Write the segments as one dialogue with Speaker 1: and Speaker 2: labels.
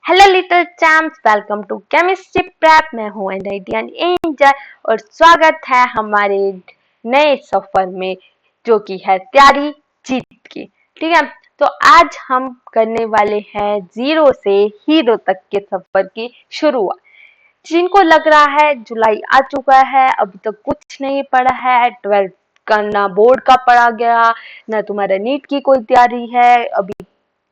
Speaker 1: Hello little champs, welcome to chemistry prep. मैं हूं एनआईटीएन angel और स्वागत है हमारे नए सफर में जो कि है तैयारी जीत की। ठीक है, तो आज हम करने वाले हैं जीरो से हीरो तक के सफर की शुरुआत। जिनको लग रहा है जुलाई आ चुका है, अभी तक कुछ नहीं पढ़ा है, 12th का ना बोर्ड का पढ़ा गया, ना तुम्हारा नीट की कोई तैयारी है, अभी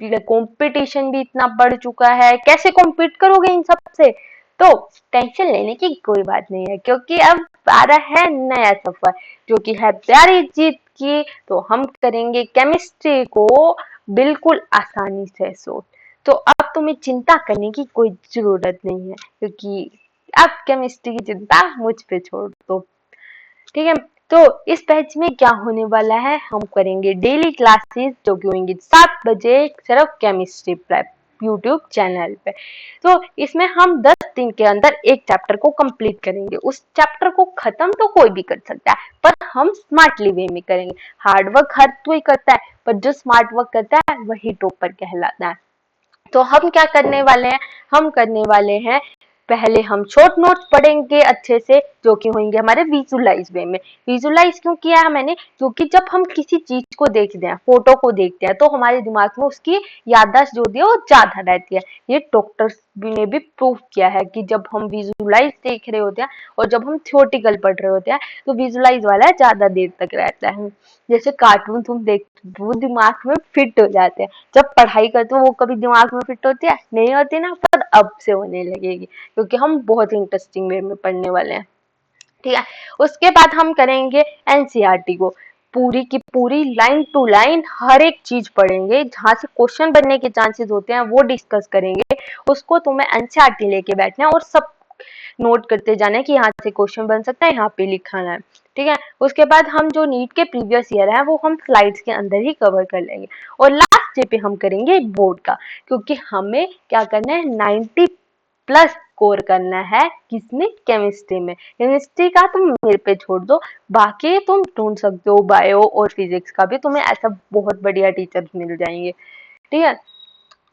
Speaker 1: कंपटीशन भी इतना बढ़ चुका है, कैसे कॉम्पीट करोगे इन सब से। तो टेंशन लेने की कोई बात नहीं है, क्योंकि अब आ रहा है नया सफर जो कि है तैयारी जीत की। तो हम करेंगे केमिस्ट्री को बिल्कुल आसानी से सोल्व। तो अब तुम्हें चिंता करने की कोई जरूरत नहीं है, क्योंकि अब केमिस्ट्री की चिंता मुझ पे छोड़ दो। ठीक है, तो इस बैच में क्या होने वाला है, हम करेंगे डेली क्लासेस जो कि होंगी 7 बजे सिर्फ केमिस्ट्री प्रैप यूट्यूब चैनल पे। तो इसमें हम 10 दिन के अंदर एक चैप्टर को कंप्लीट करेंगे। उस चैप्टर को खत्म तो कोई भी कर सकता है, पर हम स्मार्टली वे में करेंगे। हार्ड वर्क हर कोई करता है, पर जो स्मार्ट वर्क करता है वही टॉपर कहलाता है। तो हम क्या करने वाले हैं, हम करने वाले हैं पहले हम शॉर्ट नोट्स पढ़ेंगे अच्छे से, जो कि होंगे हमारे विजुलाइज वे में। विजुलाइज क्यों किया है मैंने, क्योंकि जब हम किसी चीज को देखते हैं, फोटो को देखते हैं, तो हमारे दिमाग में उसकी याददाश्त जो होती है वो ज्यादा रहती है। ये डॉक्टर्स ने भी प्रूव किया है कि जब हम विजुलाइज देख रहे होते हैं और जब हम थियोटिकल पढ़ रहे होते हैं, तो विजुलाइज वाला ज्यादा देर तक रहता है। जैसे कार्टून तुम देख, वो दिमाग में फिट हो जाते हैं। जब पढ़ाई करते हो वो कभी दिमाग में फिट होती है नहीं होती ना, पर अब से होने लगेगी, क्योंकि हम बहुत इंटरेस्टिंग वे में पढ़ने वाले हैं। ठीक है, उसके बाद हम करेंगे एनसीईआरटी को पूरी की पूरी लाइन टू लाइन हर एक चीज पढ़ेंगे, जहां से क्वेश्चन बनने के चांसेस होते हैं वो डिस्कस करेंगे। उसको तुम्हें एनसीईआरटी लेके बैठना है और सब नोट करते जाना है कि यहाँ से क्वेश्चन बन सकता है, यहाँ पे लिखाना है। ठीक है, उसके बाद हम जो नीट के प्रीवियस ईयर है वो हम स्लाइड्स के अंदर ही कवर कर लेंगे। और लास्ट डे पे हम करेंगे बोर्ड का, क्योंकि हमें क्या करना है, 90 प्लस स्कोर करना है। किसमें, केमिस्ट्री में। केमिस्ट्री का तुम मेरे पे छोड़ दो, बाकी तुम ढूंढ सकते हो बायो और फिजिक्स का भी, तुम्हें ऐसा बहुत बढ़िया टीचर मिल जाएंगे। ठीक है,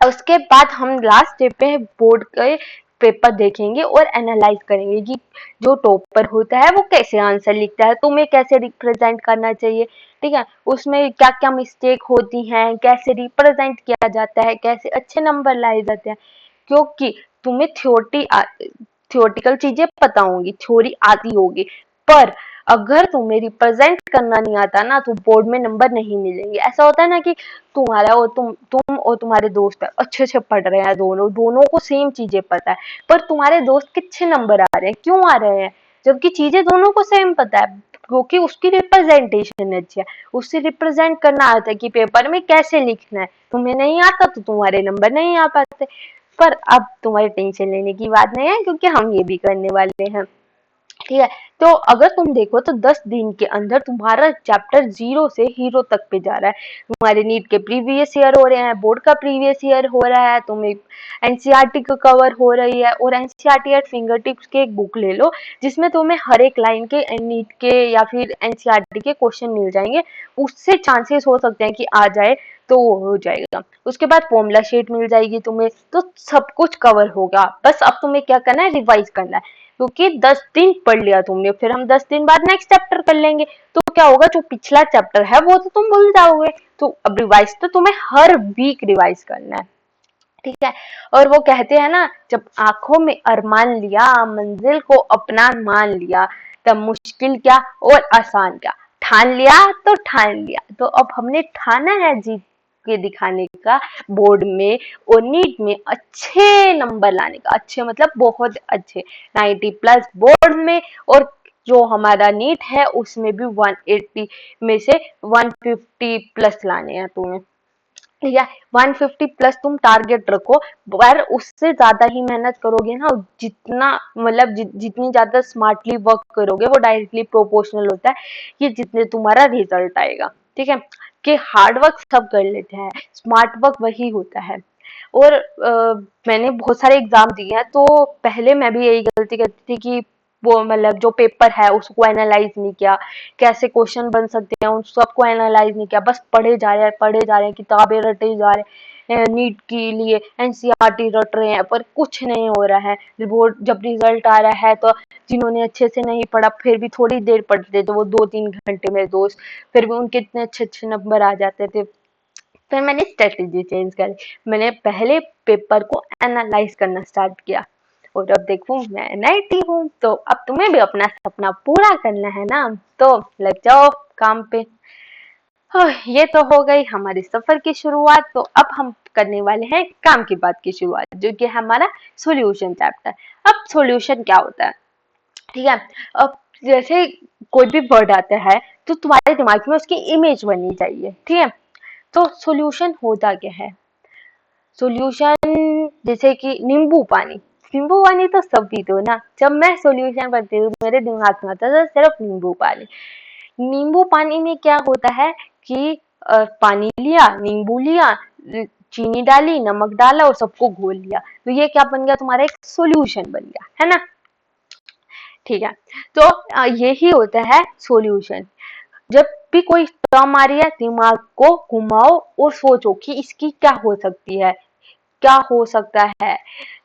Speaker 1: उसके बाद हम लास्ट डे पे बोर्ड के पेपर देखेंगे और एनालाइज करेंगे कि जो टॉपर होता है वो कैसे आंसर लिखता है, तुम्हें कैसे रिप्रेजेंट करना चाहिए। ठीक है, उसमें क्या क्या मिस्टेक होती हैं, कैसे रिप्रेजेंट किया जाता है, कैसे अच्छे नंबर लाए जाते हैं। क्योंकि तुम्हें थियोटिकल चीजें पता होंगी, थ्योरी आती होगी, पर अगर तुम्हें रिप्रेजेंट करना नहीं आता ना, तो बोर्ड में नंबर नहीं मिलेंगे। ऐसा होता है ना कि तुम्हारा और तुम और तुम्हारे दोस्त अच्छे से पढ़ रहे हैं, दोनों दोनों को सेम चीजें पता है, पर तुम्हारे दोस्त के अच्छे नंबर आ रहे हैं, क्यों आ रहे हैं, जबकि चीजें दोनों को सेम पता है, क्योंकि उसकी रिप्रेजेंटेशन अच्छी है, उससे रिप्रेजेंट करना आता है कि पेपर में कैसे लिखना है। तुम्हें नहीं आता तो तुम्हारे नंबर नहीं आ पाते। पर अब तुम्हारी टेंशन लेने की बात नहीं है, क्योंकि हम ये भी करने वाले हैं। ठीक है, तो अगर तुम देखो तो 10 दिन के अंदर तुम्हारा चैप्टर जीरो से हीरो तक पे जा रहा है। तुम्हारे नीट के प्रीवियस ईयर हो रहे हैं, बोर्ड का प्रीवियस ईयर हो रहा है, तुम्हें एनसीईआरटी का कवर हो रही है। और एनसीईआरटी एट फिंगर टिप्स के एक बुक ले लो, जिसमें तुम्हें हर एक लाइन के नीट के या फिर एनसीईआरटी के क्वेश्चन मिल जाएंगे। उससे चांसेस हो सकते हैं कि आ जाए, तो वो हो जाएगा। उसके बाद फॉर्मूला शीट मिल जाएगी तुम्हें, तो सब कुछ कवर होगा। बस अब तुम्हें क्या करना है, रिवाइज करना है, क्योंकि 10 दिन पढ़ लिया तुमने, फिर हम 10 दिन बाद नेक्स्ट चैप्टर कर लेंगे। तो क्या होगा, जो पिछला चैप्टर है वो तो तुम भूल जाओगे। तो अब रिवाइज तो तुम्हें हर वीक रिवाइज करना है। ठीक है, और वो कहते हैं ना, जब आंखों में अरमान लिया, मंजिल को अपना मान लिया, तब मुश्किल क्या और आसान क्या, ठान लिया तो ठान लिया। तो अब हमने ठाना है जीत के दिखाने का बोर्ड में और नीट में अच्छे नंबर लाने का। अच्छे मतलब बहुत अच्छे, 90 प्लस बोर्ड में, और जो हमारा नीट है उसमें भी 180 में से 150 प्लस लाने हैं तुम्हें। ठीक है, 150 प्लस तुम टारगेट रखो, पर उससे ज्यादा ही मेहनत करोगे ना, जितना मतलब जितनी ज्यादा स्मार्टली वर्क करोगे वो डायरेक्टली प्रोपोर्शनल होता है कि जितने तुम्हारा रिजल्ट आएगा। ठीक है, कि हार्ड वर्क सब कर लेते हैं, स्मार्ट वर्क वही होता है। और मैंने बहुत सारे एग्जाम दिए हैं, तो पहले मैं भी यही गलती करती थी कि वो मतलब जो पेपर है उसको एनालाइज नहीं किया, कैसे क्वेश्चन बन सकते हैं उन सबको एनालाइज नहीं किया, बस पढ़े जा रहे हैं किताबें रटे जा रहे हैं। नीट के लिए एनसीईआरटी रट रहे हैं पर कुछ नहीं हो रहा है। रिपोर्ट जब रिजल्ट आ रहा है तो जिन्होंने अच्छे से नहीं पढ़ा फिर भी थोड़ी देर पढ़ते तो वो 2-3 घंटे मेरे दोस्त, फिर भी उनके इतने अच्छे अच्छे नंबर आ जाते थे। फिर मैंने स्ट्रेटेजी चेंज करी, मैंने पहले पेपर को एनालाइज करना स्टार्ट किया और अब देखो मैं एनआईटी हूँ। तो अब तुम्हें भी अपना सपना पूरा करना है ना, तो लग जाओ काम पे। ये तो हो गई हमारे सफर की शुरुआत। तो अब हम करने वाले हैं काम की बात की शुरुआत, जो कि हमारा सॉल्यूशन चैप्टर। अब सॉल्यूशन क्या होता है, ठीक है। अब जैसे कोई भी वर्ड आता है तो तुम्हारे दिमाग में उसकी इमेज बननी चाहिए, ठीक है। तो सॉल्यूशन होता क्या है, सॉल्यूशन जैसे कि नींबू पानी। नींबू पानी तो सब पीते हो ना, जब मैं सॉल्यूशन पढ़ती हूँ मेरे दिमाग में आता है सिर्फ नींबू पानी। नींबू पानी में क्या होता है कि पानी लिया, नींबू लिया, चीनी डाली, नमक डाला और सबको घोल लिया, तो ये क्या बन गया, तुम्हारा एक सॉल्यूशन बन गया, है ना। ठीक है, तो यही होता है सॉल्यूशन। जब भी कोई टर्म आ रही है दिमाग को घुमाओ और सोचो कि इसकी क्या हो सकती है, क्या हो सकता है।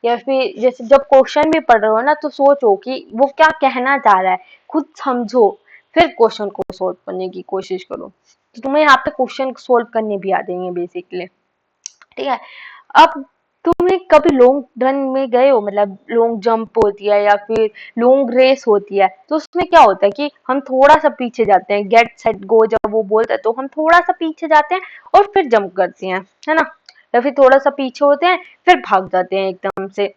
Speaker 1: या फिर जैसे जब क्वेश्चन भी पढ़ रहे हो ना तो सोचो कि वो क्या कहना चाह रहा है, खुद समझो, फिर क्वेश्चन को सोल्व करने की कोशिश करो, तो तुम्हें यहाँ पे क्वेश्चन सोल्व करने भी आ जाएंगे बेसिकली, ठीक है। अब तुम्हें कभी लॉन्ग रन में गए हो, मतलब लॉन्ग जंप होती है या फिर लॉन्ग रेस होती है, तो उसमें क्या होता है कि हम थोड़ा सा पीछे जाते हैं, गेट सेट गो जब वो बोलता है तो हम थोड़ा सा पीछे जाते हैं और फिर जंप करते हैं, है ना। या फिर थोड़ा सा पीछे होते हैं फिर भाग जाते हैं एकदम से।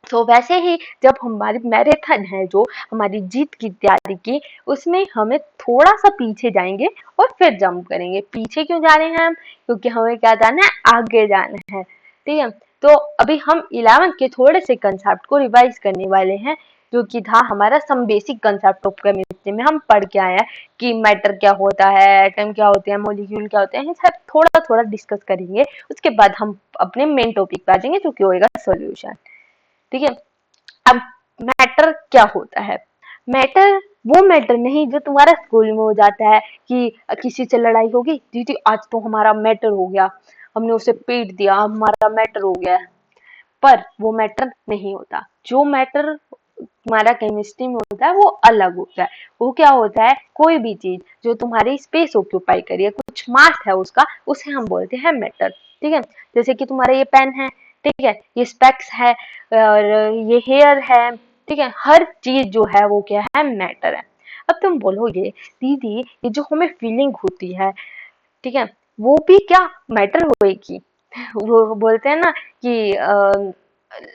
Speaker 1: तो वैसे ही जब हमारी मैराथन है, जो हमारी जीत की तैयारी की, उसमें हमें थोड़ा सा पीछे जाएंगे और फिर जंप करेंगे। पीछे क्यों जा रहे हैं हम, क्योंकि हमें क्या जाना है, आगे जाना है, ठीक है। तो अभी हम 11th के थोड़े से कंसेप्ट को रिवाइज करने वाले हैं, जो कि था हमारा some basic concept of chemistry में। हम पढ़ के आए हैं कि मैटर क्या होता है, एटम क्या होते हैं, मॉलिक्यूल क्या होते हैं, सब थोड़ा थोड़ा डिस्कस करेंगे। उसके बाद हम अपने मेन टॉपिक पे आ जाएंगे, जो कि होगा सोल्यूशन, ठीक है। अब मैटर क्या होता है, मैटर वो मैटर नहीं जो तुम्हारा स्कूल में हो जाता है कि किसी से लड़ाई होगी, दीदी आज तो हमारा मैटर हो गया, हमने उसे पीट दिया, हमारा मैटर हो गया। पर वो मैटर नहीं होता। जो मैटर तुम्हारा केमिस्ट्री में होता है वो अलग होता है। वो क्या होता है, कोई भी चीज जो तुम्हारी स्पेस ऑक्यूपाई करी है, कुछ मास है उसका, उसे हम बोलते हैं मैटर, ठीक है। जैसे कि तुम्हारा ये पेन है, ठीक है, ये स्पेक्स है और ये हेयर है, ठीक है। हर चीज जो है वो क्या है, मैटर है। अब तुम बोलोगे दीदी ये जो हमें फीलिंग होती है, ठीक है, वो भी क्या मैटर होएगी। वो बोलते हैं ना कि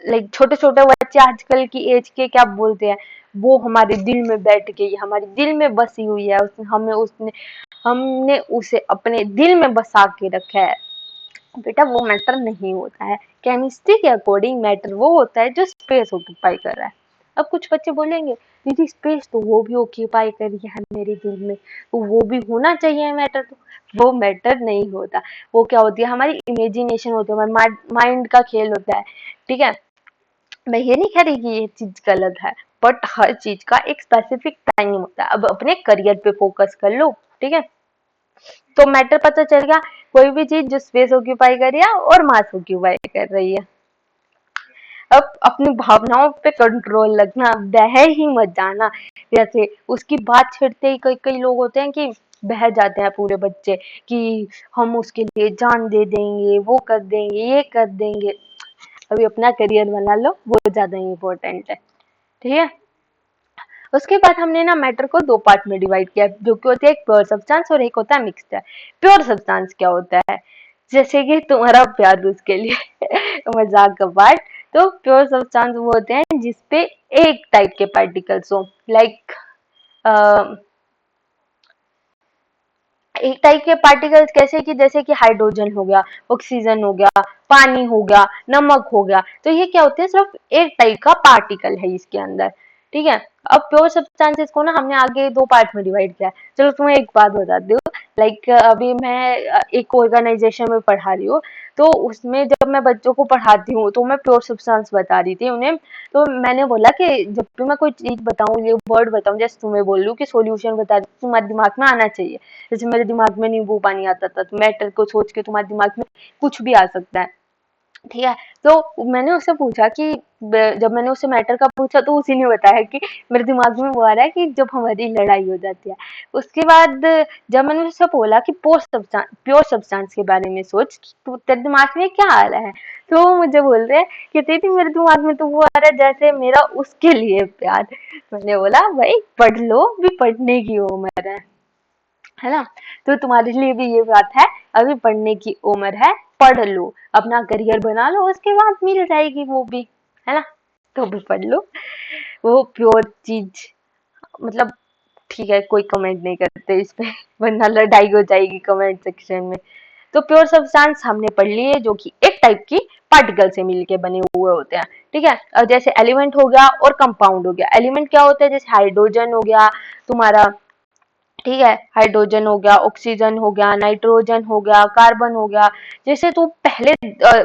Speaker 1: लाइक छोटे छोटे बच्चे आजकल की एज के क्या बोलते हैं, वो हमारे दिल में बैठ गई, हमारे दिल में बसी हुई है, हमने उसे अपने दिल में बसा के रखा है। बेटा वो मैटर नहीं होता है। केमिस्ट्री के अकॉर्डिंग मैटर वो होता है जो स्पेस ऑक्यूपाई कर रहा है। अब कुछ बच्चे बोलेंगे दीदी स्पेस तो वो भी ऑक्यूपाई कर रही है मेरे दिल में, तो वो भी होना चाहिए मैटर। तो वो मैटर नहीं होता, वो क्या होती है, हमारी इमेजिनेशन होती है, हमारे माइंड का खेल होता है, ठीक है। मैं ये नहीं कह रही कि ये चीज गलत है, बट हर चीज का एक स्पेसिफिक टाइम होता है। अब अपने करियर पे फोकस कर लो, ठीक है, तो मैटर पता चल गया। कोई भी चीज जो स्पेस ऑक्यूपाई कर रही है और मास ऑक्यूपाई कर रही है। अब अपनी भावनाओं पे कंट्रोल रखना, बह ही मत जाना। जैसे उसकी बात छेड़ते ही कई कई लोग होते हैं कि बह जाते हैं पूरे बच्चे कि हम उसके लिए जान दे देंगे, वो कर देंगे, ये कर देंगे। अभी अपना करियर बना लो, वो ज्यादा इम्पोर्टेंट है, ठीक है। उसके बाद हमने ना मैटर को दो पार्ट में डिवाइड किया, जो कि होती है एक प्योर सब्सटेंस और एक होता है मिक्सचर। प्योर सब्सटेंस क्या होता है, जैसे कि तुम्हारा प्यार उसके लिए मजाक का पार्ट। तो प्योर सब्सटेंस वो होते हैं जिसपे एक टाइप के पार्टिकल्स हो, लाइक एक टाइप के पार्टिकल्स कैसे कि जैसे कि हाइड्रोजन हो गया, ऑक्सीजन हो गया, पानी हो गया, नमक हो गया। तो ये क्या होते हैं, सिर्फ एक टाइप का पार्टिकल है इसके अंदर, ठीक है। अब प्योर सब्सटेंसेस को ना हमने आगे दो पार्ट में डिवाइड किया है। चलो तुम्हें एक बात बताती हूँ, लाइक अभी मैं एक ऑर्गेनाइजेशन में पढ़ा रही हूँ, तो उसमें जब मैं बच्चों को पढ़ाती हूँ तो मैं प्योर सब्सटेंस बता रही थी उन्हें। तो मैंने बोला कि जब भी मैं कोई चीज बताऊँ, ये वर्ड बताऊँ, जैसे तुम्हें बोल रही हूँ कि सॉल्यूशन बता रही हूँ, तुम्हारे दिमाग में आना चाहिए। जैसे मेरे दिमाग में नींबू पानी आता था, तो मैटर को सोच के तुम्हारे दिमाग में कुछ भी आ सकता है। ठीक है, तो मैंने उससे पूछा कि जब मैंने उससे मैटर का पूछा तो उसी ने बताया कि मेरे दिमाग में वो आ रहा है कि जब हमारी लड़ाई हो जाती है। उसके बाद जब मैंने उससे बोला कि प्योर सब्सटेंस के बारे में सोच, तो तेरे दिमाग में क्या आ रहा है, तो वो मुझे बोल रहे हैं कि दीदी मेरे दिमाग में तो वो आ रहा है जैसे मेरा उसके लिए प्यार। मैंने बोला भाई पढ़ लो, भी पढ़ने की उम्र है ना। तो तुम्हारे लिए भी ये बात है, अभी पढ़ने की उम्र है, पढ़ लो, अपना करियर बना लो, उसके बाद मिल जाएगी वो भी, है ना। तो भी पढ़ लो वो प्योर चीज, मतलब ठीक है, कोई कमेंट नहीं करते इस पे वरना लड़ाई हो जाएगी कमेंट सेक्शन में। तो प्योर सब्सटेंस हमने पढ़ लिए, जो कि एक टाइप की पार्टिकल से मिलके बने हुए होते हैं। ठीक है, और जैसे एलिमेंट हो गया और कंपाउंड हो गया। एलिमेंट क्या होता है, जैसे हाइड्रोजन हो गया तुम्हारा, ठीक है, हाइड्रोजन हो गया, ऑक्सीजन हो गया, नाइट्रोजन हो गया, कार्बन हो गया। जैसे तुम पहले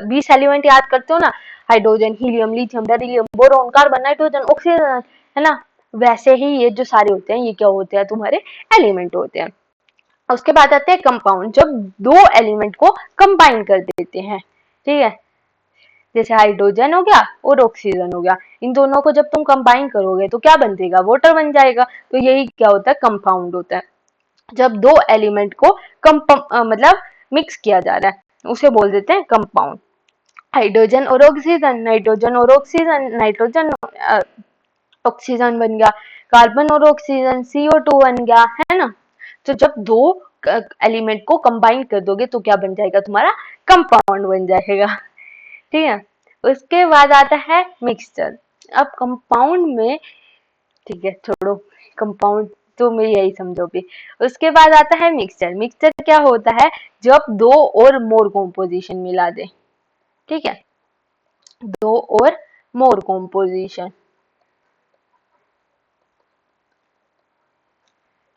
Speaker 1: 20 एलिमेंट याद करते हो ना, hydrogen, helium, lithium, beryllium, boron, carbon, nitrogen, oxygen, है ना, वैसे ही ये जो सारे होते हैं, ये क्या होते हैं, तुम्हारे एलिमेंट होते हैं। उसके बाद आते हैं कंपाउंड, जब दो एलिमेंट को कंबाइन कर देते हैं। ठीक है, जैसे हाइड्रोजन हो गया और ऑक्सीजन हो गया, इन दोनों को जब तुम कंबाइन करोगे तो क्या बन जाएगा, वाटर बन जाएगा। तो यही क्या होता है, कंपाउंड होता है। जब दो एलिमेंट को मतलब मिक्स किया जा रहा है, उसे बोल देते हैं कंपाउंड। हाइड्रोजन और ऑक्सीजन, नाइट्रोजन और ऑक्सीजन, नाइट्रोजन ऑक्सीजन बन गया, कार्बन और ऑक्सीजन CO2 बन गया, है ना। तो जब दो एलिमेंट को कंबाइन कर दोगे तो क्या बन जाएगा, तुम्हारा कंपाउंड बन जाएगा। ठीक है, उसके बाद आता है मिक्सचर। अब कंपाउंड में, ठीक है छोड़ो, कंपाउंड तो मैं यही समझो भी। उसके बाद आता है मिक्सचर। मिक्सचर क्या होता है, जब दो और मोर कॉम्पोजिशन मिला दे। ठीक है, दो और मोर कॉम्पोजिशन।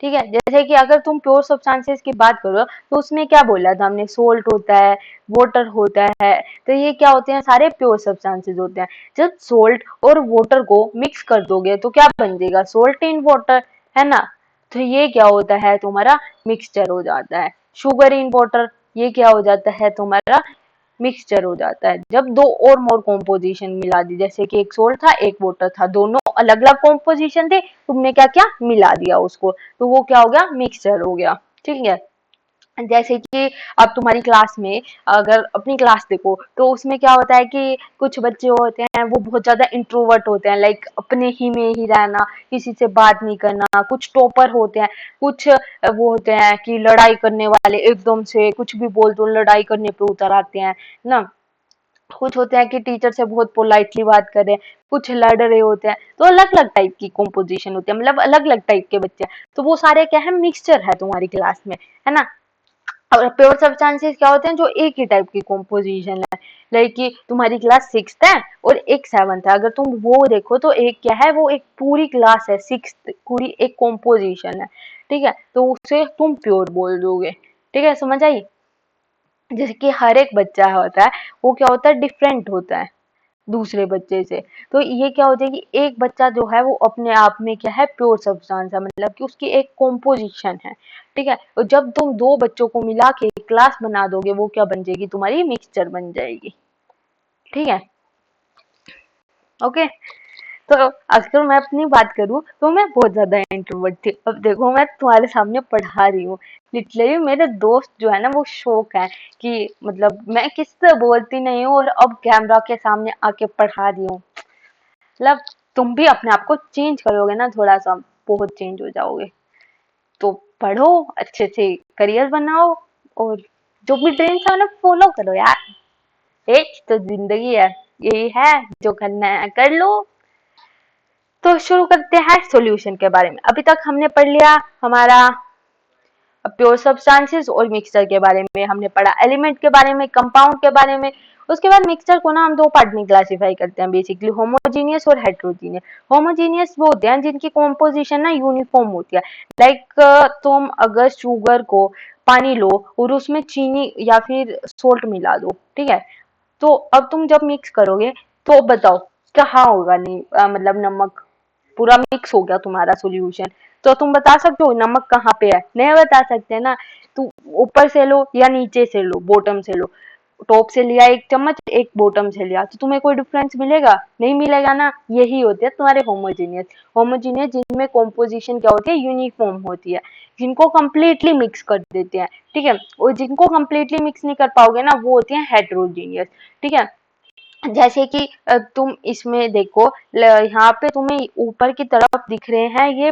Speaker 1: ठीक है, जैसे कि अगर तुम प्योर सब्सटेंसेस की बात करो तो उसमें क्या बोला था हमने, सोल्ट होता है, वाटर होता है, तो ये क्या होते हैं, सारे प्योर सब्सटेंसेस होते हैं। जब सोल्ट और वाटर को मिक्स कर दोगे तो क्या बन जाएगा, सोल्ट इन वाटर, है ना। तो ये क्या होता है, तुम्हारा मिक्सचर हो जाता है। शुगर इन वाटर, ये क्या हो जाता है, तुम्हारा मिक्सचर हो जाता है। जब दो और मोर कॉम्पोजिशन मिला दी, जैसे कि एक सोल्ट था एक वाटर था, दोनों अलग अलग कॉम्पोजिशन थे, तुमने क्या किया, मिला दिया उसको, तो वो क्या हो गया, मिक्सचर हो गया। ठीक है, जैसे कि अब तुम्हारी क्लास में, अगर अपनी क्लास देखो तो उसमें क्या होता है कि कुछ बच्चे होते हैं वो बहुत ज्यादा इंट्रोवर्ट होते हैं, लाइक अपने ही में ही रहना, किसी से बात नहीं करना। कुछ टॉपर होते हैं, कुछ वो होते हैं कि लड़ाई करने वाले, एकदम से कुछ भी बोल दो लड़ाई करने पे उतर आते हैं ना। कुछ होते हैं कि टीचर से बहुत पोलाइटली बात कर रहे हैं, कुछ लड़ रहे होते हैं। तो अलग अलग टाइप की कॉम्पोजिशन होती है, मतलब अलग अलग टाइप के बच्चे हैं। तो वो सारे क्या है, मिक्सचर है तुम्हारी क्लास में, है ना। और प्योर सब्सटेंसेस क्या होते हैं, जो एक ही टाइप की कॉम्पोजिशन है। लाइक कि तुम्हारी क्लास 6th है और एक 7th है, अगर तुम वो देखो तो एक क्या है, वो एक पूरी क्लास है, 6th पूरी एक कॉम्पोजिशन है। ठीक है, तो उसे तुम प्योर बोल दोगे। ठीक है, समझ आई। जैसे कि हर एक बच्चा होता है, वो क्या होता है, डिफरेंट होता है दूसरे बच्चे से। तो ये क्या होता है कि एक बच्चा जो है वो अपने आप में क्या है, प्योर सब्सटेंस है, मतलब कि उसकी एक कॉम्पोजिशन है। ठीक है, और जब तुम दो बच्चों को मिला के क्लास बना दोगे, वो क्या बन जाएगी, तुम्हारी मिक्सचर बन जाएगी। ठीक है, ओके। तो अगर मैं अपनी बात करूं तो मैं बहुत ज्यादा इंट्रोवर्ट थी। अब देखो मैं तुम्हारे सामने पढ़ा रही हूँ, लिटरली मेरे दोस्त जो है ना वो शौक है कि मतलब मैं किससे बोलती नहीं हूँ और अब कैमरा के सामने आके पढ़ा रही हूँ। मतलब तुम भी अपने आप को चेंज करोगे ना थोड़ा सा, बहुत चेंज हो जाओगे। तो पढ़ो, अच्छे से करियर बनाओ, और जो भी ड्रीम्स है उन्हें फॉलो करो यार। एक तो जिंदगी है, यही है, जो करना है कर लो। तो शुरू करते हैं सॉल्यूशन के बारे में। अभी तक हमने पढ़ लिया हमारा प्योर सब्सटेंसेस और मिक्सचर के बारे में, हमने पढ़ा एलिमेंट के बारे में, कंपाउंड के बारे में, उसके बाद मिक्सचर को ना हम दो पार्ट में क्लासीफाई करते हैं बेसिकली, होमोजीनियस और हेट्रोजीनियस। होमोजीनियस वो होते हैं जिनकी कॉम्पोजिशन ना यूनिफॉर्म होती है। लाइक तुम अगर शुगर को पानी लो और उसमें चीनी या फिर सोल्ट मिला दो, ठीक है, तो अब तुम जब मिक्स करोगे तो बताओ कहाँ होगा नहीं मतलब नमक, पूरा मिक्स हो गया तुम्हारा सॉल्यूशन, तो तुम बता सकते हो नमक कहाँ पे है? नहीं बता सकते ना। तू ऊपर से लो या नीचे से लो, बॉटम से लो, टॉप से लिया एक चम्मच, एक बॉटम से लिया, तो तुम्हें कोई डिफरेंस मिलेगा? नहीं मिलेगा ना। यही होते हैं तुम्हारे होमोजीनियस। होमोजीनियस जिनमें कॉम्पोजिशन क्या होती है, यूनिफॉर्म होती है, जिनको कंप्लीटली मिक्स कर देते हैं, ठीक है। और जिनको कंप्लीटली मिक्स नहीं कर पाओगे ना, वो होती है हेट्रोजीनियस, ठीक है। जैसे कि तुम इसमें देखो, यहाँ पे तुम्हें ऊपर की तरफ दिख रहे हैं ये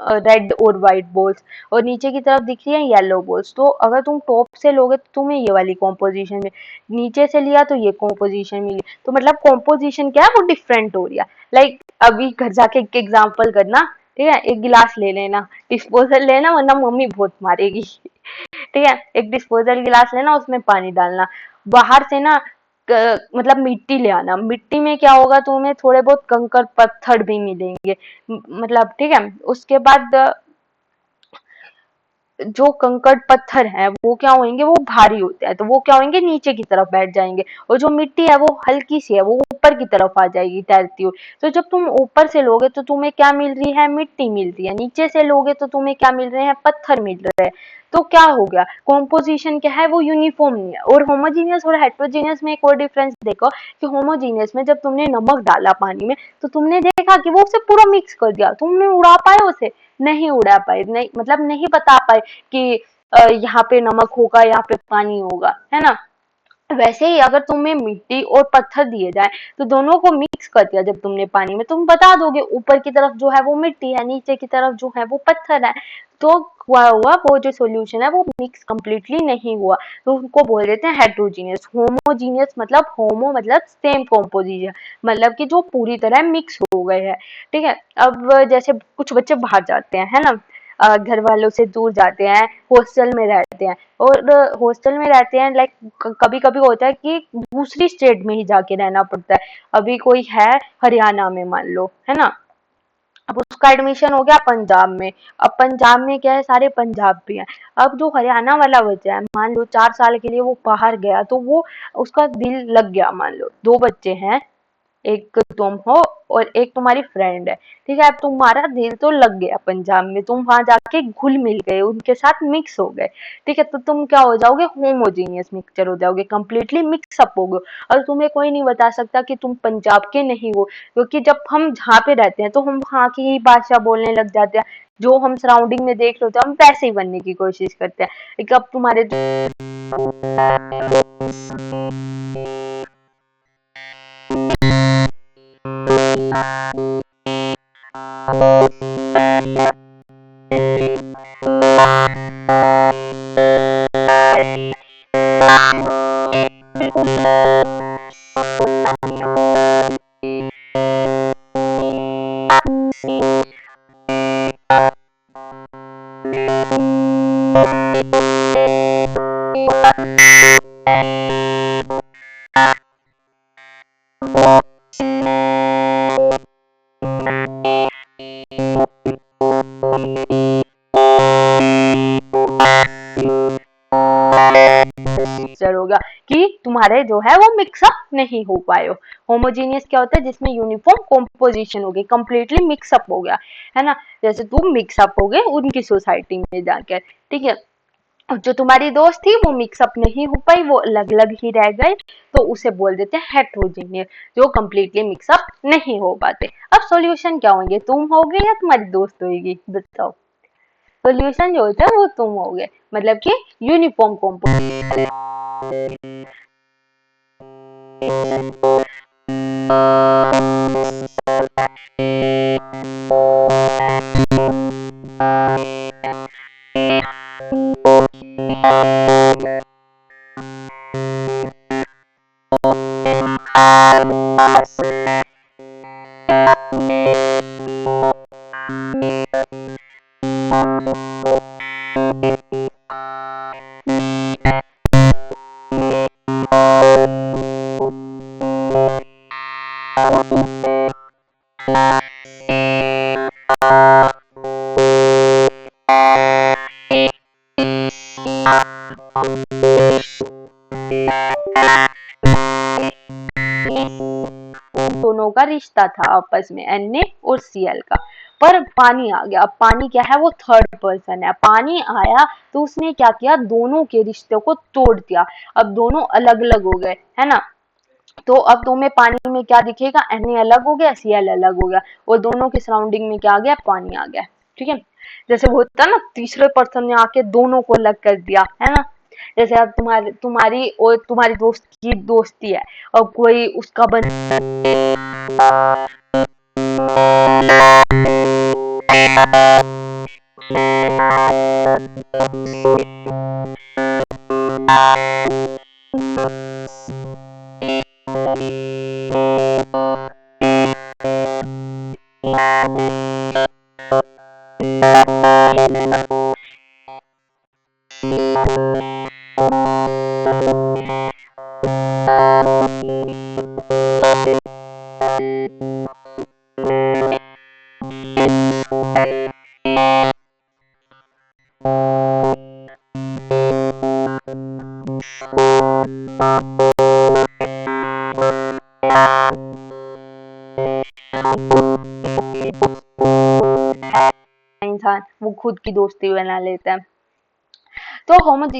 Speaker 1: रेड और व्हाइट बॉल्स, और नीचे की तरफ दिख रही है येलो बॉल्स। तो अगर तुम टॉप से लोगे तो तुम्हें ये वाली कॉम्पोजिशन में, नीचे से लिया तो ये कॉम्पोजिशन मिली, तो मतलब कॉम्पोजिशन क्या है, वो डिफरेंट हो रही है। लाइक अभी घर जाके एक एग्जाम्पल करना, ठीक है, एक गिलास ले लेना, डिस्पोजल लेना वरना मम्मी बहुत मारेगी। ठीक है, एक डिस्पोजल गिलास लेना, उसमें पानी डालना, बाहर से ना मतलब मिट्टी ले आना, मिट्टी में क्या होगा, तुम्हें थोड़े बहुत कंकड़ पत्थर भी मिलेंगे, मतलब ठीक है। उसके बाद जो कंकड़ पत्थर है वो क्या होंगे, वो भारी होते हैं, तो वो क्या होंगे, नीचे की तरफ बैठ जाएंगे, और जो मिट्टी है वो हल्की सी है, वो ऊपर की तरफ आ जाएगी तैरती हुई। तो जब तुम ऊपर से लोगे तो तुम्हें क्या मिल रही है, मिट्टी मिल रही है, नीचे से लोगे तो तुम्हें क्या मिल रहे हैं, पत्थर मिल रहे हैं। तो क्या हो गया, कॉम्पोजिशन क्या है, वो यूनिफॉर्म नहीं है। और होमोजीनियस और हेट्रोजीनियस में एक और डिफरेंस देखो, कि होमोजीनियस में जब तुमने नमक डाला पानी में, तो तुमने देखा कि वो उसे पूरा मिक्स कर दिया, तुमने उड़ा पाए उसे? नहीं उड़ा पाए, नहीं मतलब नहीं बता पाए कि यहाँ पे नमक होगा, यहाँ पे पानी होगा, है ना। वैसे ही अगर तुम्हें मिट्टी और पत्थर दिए जाए तो दोनों को मिक्स कर दिया जब तुमने पानी में, तुम बता दोगे ऊपर की तरफ जो है वो मिट्टी है, नीचे की तरफ जो है वो पत्थर है। तो हुआ हुआ वो जो सॉल्यूशन है वो मिक्स कंप्लीटली नहीं हुआ, तो उनको बोल देते हैं हेट्रोजीनियस। होमोजीनियस मतलब, होमो मतलब सेम कॉम्पोजिशन, मतलब कि जो पूरी तरह मिक्स हो गए हैं, ठीक है। अब जैसे कुछ बच्चे बाहर जाते हैं, है ना, घर वालों से दूर जाते हैं, हॉस्टल में रहते हैं, और हॉस्टल में रहते हैं, लाइक कभी कभी होता है कि दूसरी स्टेट में ही जाके रहना पड़ता है। अभी कोई है हरियाणा में मान लो, है ना, अब उसका एडमिशन हो गया पंजाब में। अब पंजाब में क्या है, सारे पंजाबी हैं। अब जो हरियाणा वाला बच्चा है, मान लो 4 साल के लिए वो बाहर गया, तो वो उसका दिल लग गया, मान लो दो बच्चे हैं, एक तुम हो और एक तुम्हारी फ्रेंड है, ठीक है। अब तुम्हारा दिल तो लग गया पंजाब में, तुम वहां जाके घुल मिल गए, उनके साथ मिक्स हो गए, ठीक है। तो तुम क्या हो जाओगे, होमोजीनियस मिक्सचर हो जाओगे, कंप्लीटली मिक्स अप हो गए। और तुम्हें कोई नहीं बता सकता कि तुम पंजाब के नहीं हो, क्योंकि जब हम जहाँ पे रहते हैं तो हम वहाँ की ही भाषा बोलने लग जाते हैं, जो हम सराउंडिंग में देख रहे होते हैं हम वैसे ही बनने की कोशिश करते हैं। एक अब तुम्हारे होगा कि तुम्हारे जो है वो मिक्सअप नहीं हो पाए हो। होमोजीनियस क्या होता है, जिसमें यूनिफॉर्म कॉम्पोजिशन हो गई, कंप्लीटली मिक्सअप हो गया, है ना। जैसे तुम मिक्सअप हो गए उनकी सोसाइटी में जाकर, ठीक है। जो तुम्हारी दोस्त थी वो मिक्सअप नहीं हो पाई, वो अलग अलग ही रह गए, तो उसे बोल देते हैं हेट्रोजीनियस, जो कंप्लीटली मिक्सअप नहीं हो पाते। अब सॉल्यूशन क्या होंगे, तुम होगे या तुम्हारी दोस्त होगी, बताओ। सॉल्यूशन जो होता है वो तुम होगे, मतलब कि यूनिफॉर्म कॉम्पोजिशन। दोनों का रिश्ता था आपस में, Na और Cl का। पर पानी आ गया। अब पानी क्या है, वो थर्ड पर्सन है। पानी आया तो उसने क्या किया, दोनों के रिश्ते को तोड़ दिया। अब दोनों अलग अलग हो गए, है ना। तो अब तुम्हें पानी में क्या दिखेगा, Na अलग हो गया, Cl अलग हो गया, और दोनों के सराउंडिंग में क्या आ गया, पानी आ गया। ठीक है। जैसे वो होता है ना, तीसरे पर्सन ने आके दोनों को अलग कर दिया, है ना। जैसे अब तुम्हारी और तुम्हारी दोस्त की दोस्ती है, और कोई उसका बन इंसान वो खुद की दोस्ती बना लेता है। तो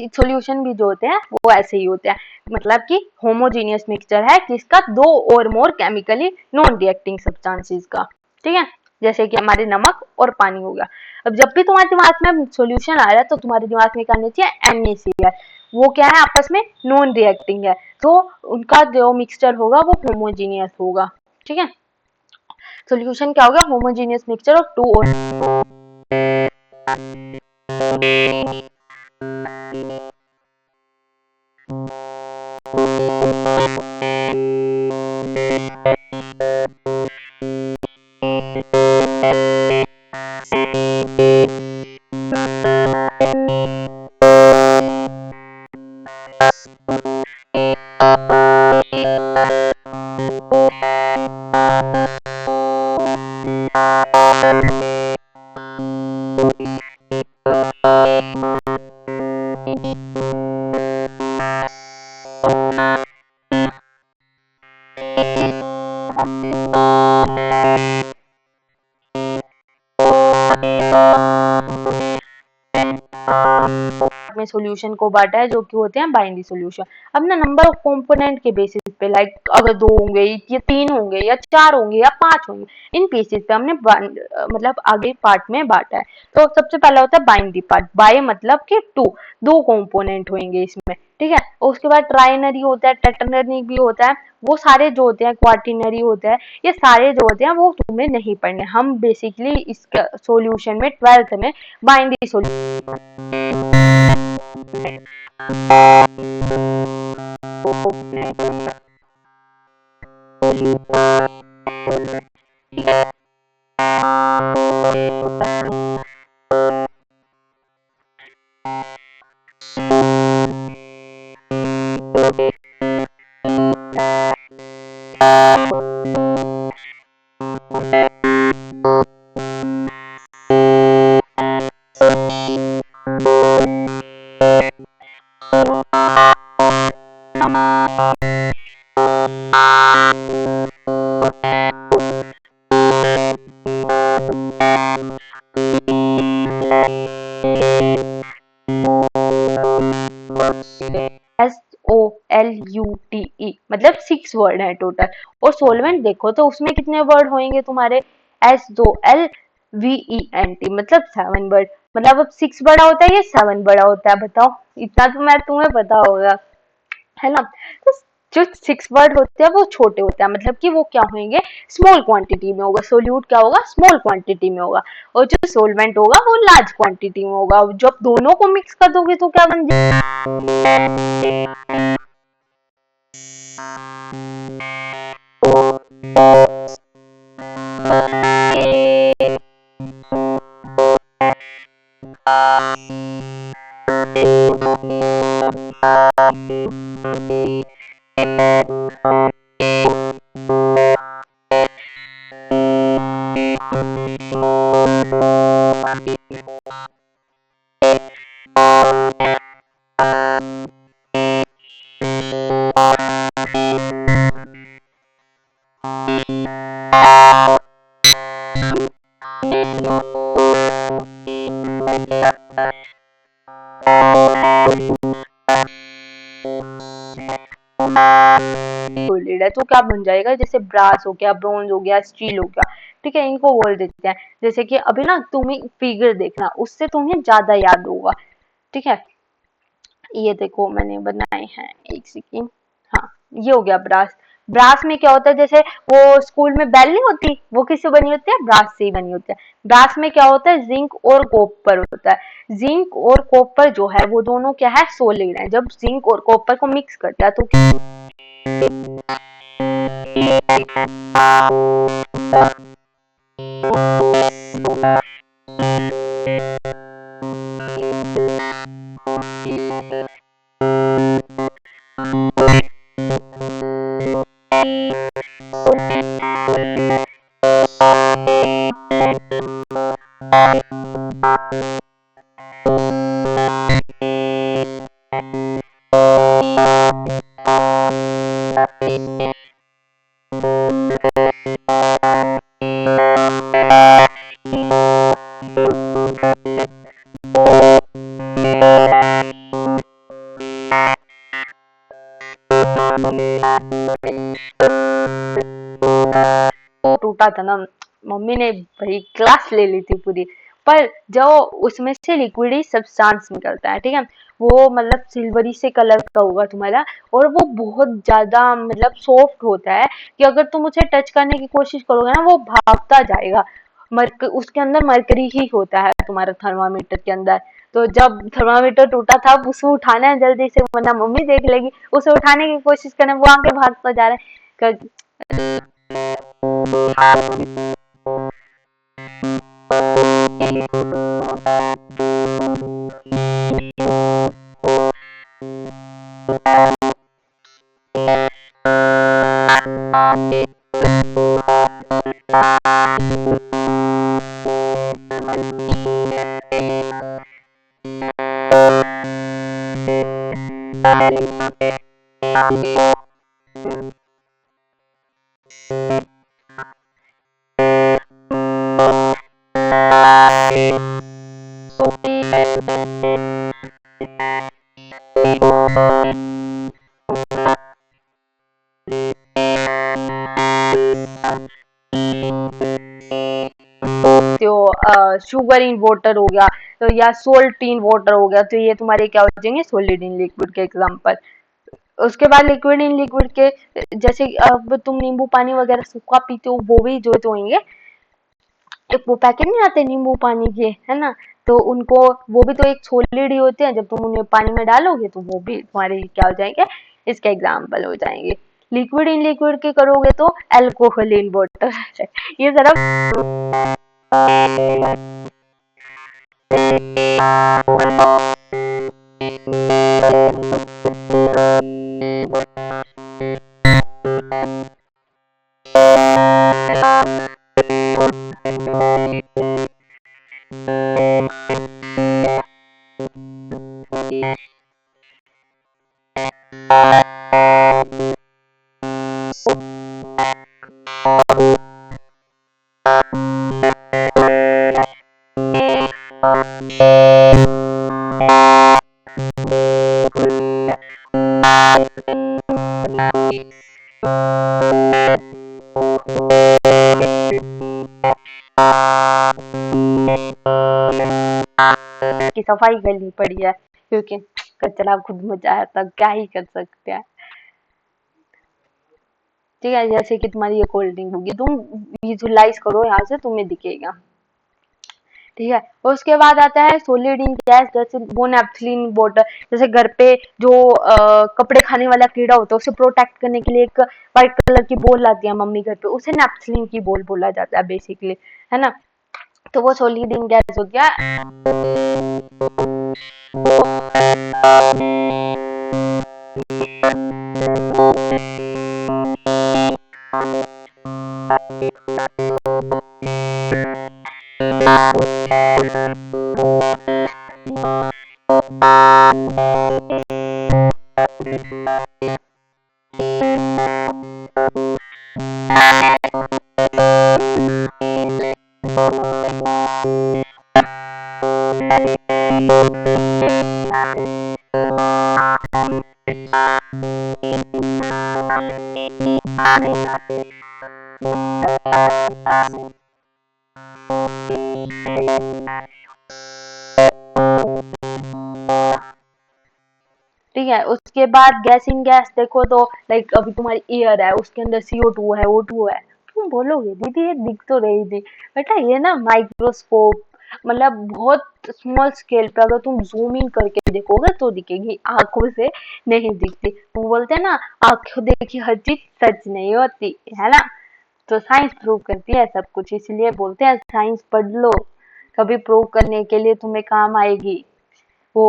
Speaker 1: सोल्यूशन भी जो होते हैं वो ऐसे ही होते हैं, मतलब कि होमोजीनियस मिक्सचर है किसका, दो और मोर केमिकली नॉन रिएक्टिंग सब्सटेंसेस का। ठीक है, जैसे कि हमारे नमक और पानी हो गया। अब जब भी तुम्हारे दिमाग में सोल्यूशन आ रहा है तो तुम्हारे दिमाग में करना चाहिए NaCl। वो क्या है, आपस में नॉन रिएक्टिंग है, तो उनका जो मिक्सचर होगा वो होमोजीनियस होगा। ठीक है, सोल्यूशन क्या होगा, होमोजीनियस मिक्सचर ऑफ टू और में सॉल्यूशन को बांटा है जो कि होते हैं बाइनरी सॉल्यूशन। अब ना नंबर ऑफ कंपोनेंट के बेसिस पे, लाइक अगर 2 होंगे या 3 होंगे या 4 होंगे या 5 होंगे, इन बेसिस पे हमने मतलब आगे पार्ट में बांटा है। तो सबसे पहला होता है बाइनरी पार्ट। बाय मतलब कि 2 कंपोनेंट होंगे इसमें। ठीक है, और उसके बाद ट्राइनरी होता है, टेट्रानरी भी होता है। वो सारे जो होते हैं, क्वार्टिनरी होता है, ये सारे जो होते हैं वो तुम्हें नहीं पढ़ने। हम बेसिकली इसका सॉल्यूशन में 12th में बाइनरी सॉल्यूशन SOLUTE, मतलब 6 वर्ड है टोटल। और सोलवेंट देखो तो उसमें कितने वर्ड होंगे तुम्हारे, SOLVENT, मतलब 7 वर्ड। मतलब अब 6 बड़ा होता है, ये 7 बड़ा होता है। बताओ, इतना तो मैं तुम्हें पता होगा, है ना। तो जो 6 वर्ड होते हैं वो छोटे होते हैं, मतलब कि वो क्या होंगे, स्मॉल क्वांटिटी में होगा। सोल्यूट क्या होगा, स्मॉल क्वांटिटी में होगा, और जो सोलवेंट होगा वो लार्ज क्वांटिटी में होगा। जब दोनों को मिक्स कर दोगे तो क्या बन जाएगा, सोलिड है तो क्या बन जाएगा, जैसे ब्रास हो गया, ब्रोंज हो गया, स्टील हो गया, ठीक है, इनको बोल देते हैं। जैसे कि अभी ना तुम्हें फिगर देखना, उससे तुम्हें ज्यादा याद होगा, ठीक है। ये देखो मैंने बनाए हैं, एक सेकेंड। हाँ, ये हो गया ब्रास। ब्रास में क्या होता है, जैसे वो स्कूल में बेल नहीं होती, वो किससे बनी होती है, ब्रास से ही बनी होती है। ब्रास में क्या होता है, जिंक और कॉपर होता है। जिंक और कॉपर जो है वो दोनों क्या है, सोलिड है। जब जिंक और कॉपर को मिक्स करता है तो टूटा था ना, मम्मी ने भाई क्लास ले ली थी पूरी। पर जो उसमें से लिक्विडी सब्सटेंस निकलता है, ठीक है, वो मतलब सिल्वरी से कलर का होगा तुम्हारा, और वो बहुत ज्यादा मतलब सॉफ्ट होता है कि अगर तुम उसे टच करने की कोशिश करोगे ना वो भागता जाएगा। उसके अंदर मरकरी ही होता है तुम्हारा थर्मामीटर के अंदर। तो जब थर्मामीटर टूटा था उसे उठाना है जल्दी से वरना मम्मी देख लेगी, उसे उठाने की कोशिश करना, वो आगे भागता जा रहा है। शुगर इन वाटर हो गया तो या सोल्ट इन वाटर हो गया, तो ये तुम्हारे क्या हो जाएंगे, सोलिड इन लिक्विड के एग्जांपल। उसके बाद लिक्विड इन लिक्विड के, जैसे अब तुम नींबू पानी वगैरह सूखा पीते हो वो भी जो तो होंगे, एक वो पैकेट नहीं आते नींबू पानी के, है ना, तो उनको वो भी तो एक सॉलिड ही होते हैं। जब तुम उन्हें पानी में डालोगे तो वो भी तुम्हारे क्या हो जाएंगे, इसके एग्जाम्पल हो जाएंगे। लिक्विड इन लिक्विड के करोगे तो अल्कोहल इन वाटर ये जरा की सफाई करनी पड़ी है क्योंकि कचरा खुद मचा है, तब क्या ही कर सकते हैं। ठीक है, जैसे कि तुम्हारी ये कोल्ड ड्रिंक होगी, तुम विजुलाइज करो यहाँ से तुम्हें दिखेगा, ठीक है। और उसके बाद आता है सॉलिड इन गैस, जैसे वो नेपथलीन वाटर। जैसे घर पे जो कपड़े खाने वाला कीड़ा होता है उसे प्रोटेक्ट करने के लिए एक व्हाइट कलर की बॉल आती है मम्मी घर पे, उसे नेपथलीन की बॉल बोला जाता है बेसिकली, है ना। तो वो सॉलिड इन गैस हो गया। ठीक है। उसके बाद गैसिंग गैस देखो तो लाइक अभी तुम्हारी एयर है, उसके अंदर CO2 है, O2 है। तुम बोलोगे दीदी ये दिख तो रही थी, बेटा ये ना माइक्रोस्कोप मतलब बहुत स्मॉल स्केल पे अगर तुम जूम इन करके देखोगे तो दिखेगी, आंखों से नहीं दिखती। वो बोलते हैं ना आंखों देखी हर चीज सच नहीं होती है ना। तो साइंस प्रूव करती है सब कुछ, इसलिए बोलते हैं साइंस पढ़ लो, कभी प्रूव करने के लिए तुम्हें काम आएगी वो।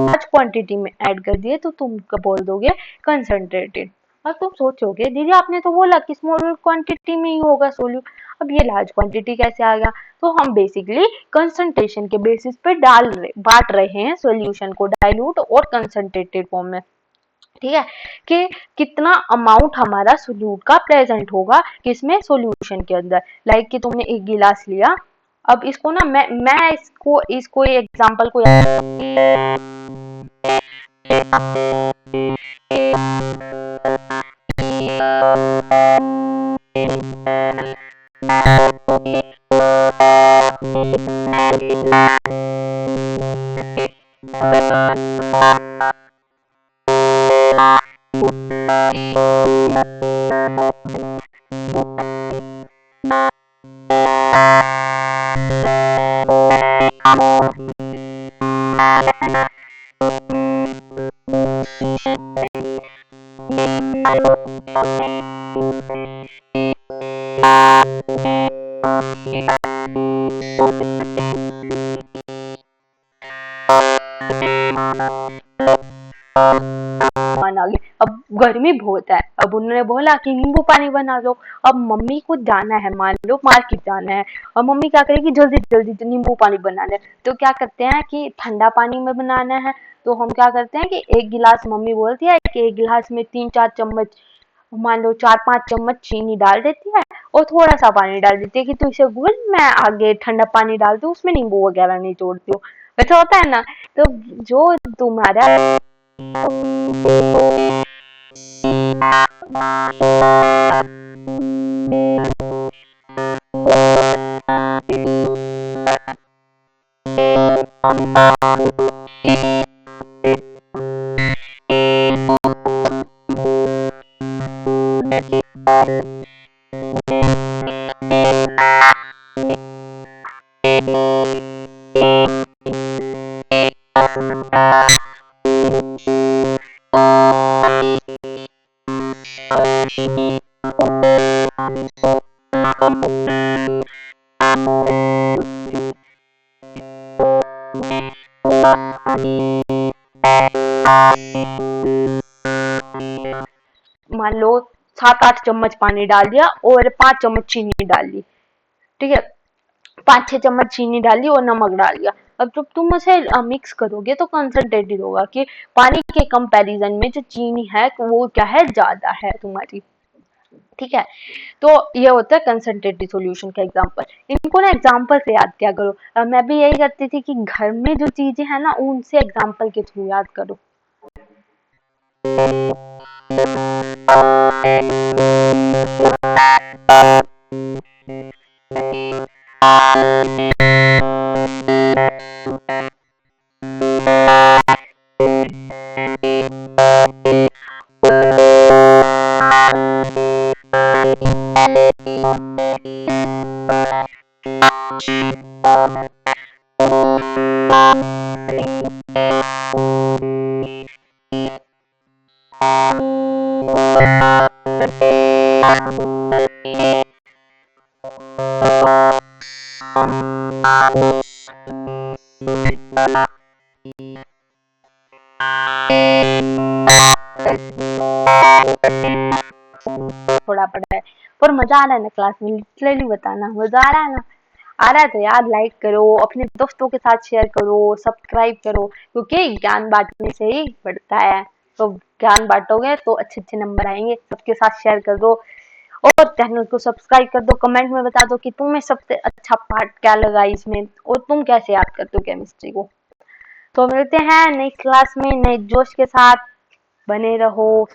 Speaker 1: लार्ज क्वांटिटी में ऐड कर दिए तो तुम बोल दोगे कंसंट्रेटेड। अब तुम सोचोगे दीदी आपने तो बोला कि स्मॉल क्वांटिटी में ही होगा सोल्यूट, अब ये लार्ज क्वांटिटी कैसे आ गया? तो हम बेसिकली कंसंट्रेशन के बेसिस पे बांट रहे हैं सॉल्यूशन को डाइल्यूट और कंसंट्रेटेड फॉर्म में। ठीक है, कि कितना अमाउंट हमारा सोल्यूट का प्रेजेंट होगा किसमें, सॉल्यूशन के अंदर। लाइक कि तुमने एक गिलास लिया, अब इसको ना मैं इसको एग्जांपल को बना ली। अब गर्मी बहुत है, अब उन्होंने बोला कि नींबू पानी बना लो। अब मम्मी को जाना है, मान लो मार्केट जाना है, और मम्मी क्या करेगी जल्दी जल्दी नींबू पानी बनाना है, तो क्या करते हैं कि ठंडा पानी में बनाना है, तो हम क्या करते हैं कि एक गिलास, मम्मी बोलती है कि एक गिलास में 3-4 चम्मच, मान लो 4-5 चम्मच चीनी डाल देती है और थोड़ा सा पानी डाल देती है कि तू इसे घोल, मैं आगे ठंडा पानी डालती हूँ, उसमें नींबू वगैरह नहीं जोड़ती हूँ। वैसा होता है ना। तो जो तुम्हारा मान लो 7-8 चम्मच पानी डाल दिया और 5 चम्मच चीनी डाल ली, ठीक है, 5-6 चम्मच चीनी डाली और नमक डाल दिया। अब जब तुम उसे मिक्स करोगे तो कंसंट्रेटेड होगा कि पानी के कंपैरिजन में जो चीनी है वो क्या है, ज्यादा है तुम्हारी। ठीक है, तो ये होता है कंसंट्रेटेड सॉल्यूशन का एग्जांपल। इनको ना एग्जांपल से याद किया करो। मैं भी यही करती थी कि घर में जो चीजें है ना उनसे एग्जांपल के थ्रू याद करो। थोड़ा पढ़ा है पर मजा आ रहा है ना क्लास में, लिटरली बताना मजा आ रहा है ना। आ रहा है तो यार लाइक करो, अपने दोस्तों के साथ शेयर करो, सब्सक्राइब करो, क्योंकि ज्ञान बांटने से ही बढ़ता है। तो ज्ञान बांटोगे तो अच्छे अच्छे नंबर आएंगे। सबके साथ शेयर कर दो और चैनल को सब्सक्राइब कर दो। कमेंट में बता दो कि तुम्हें सबसे अच्छा पार्ट क्या लगा इसमें और तुम कैसे याद करते हो केमिस्ट्री को। तो मिलते हैं नई क्लास में नए जोश के साथ। बने रहो।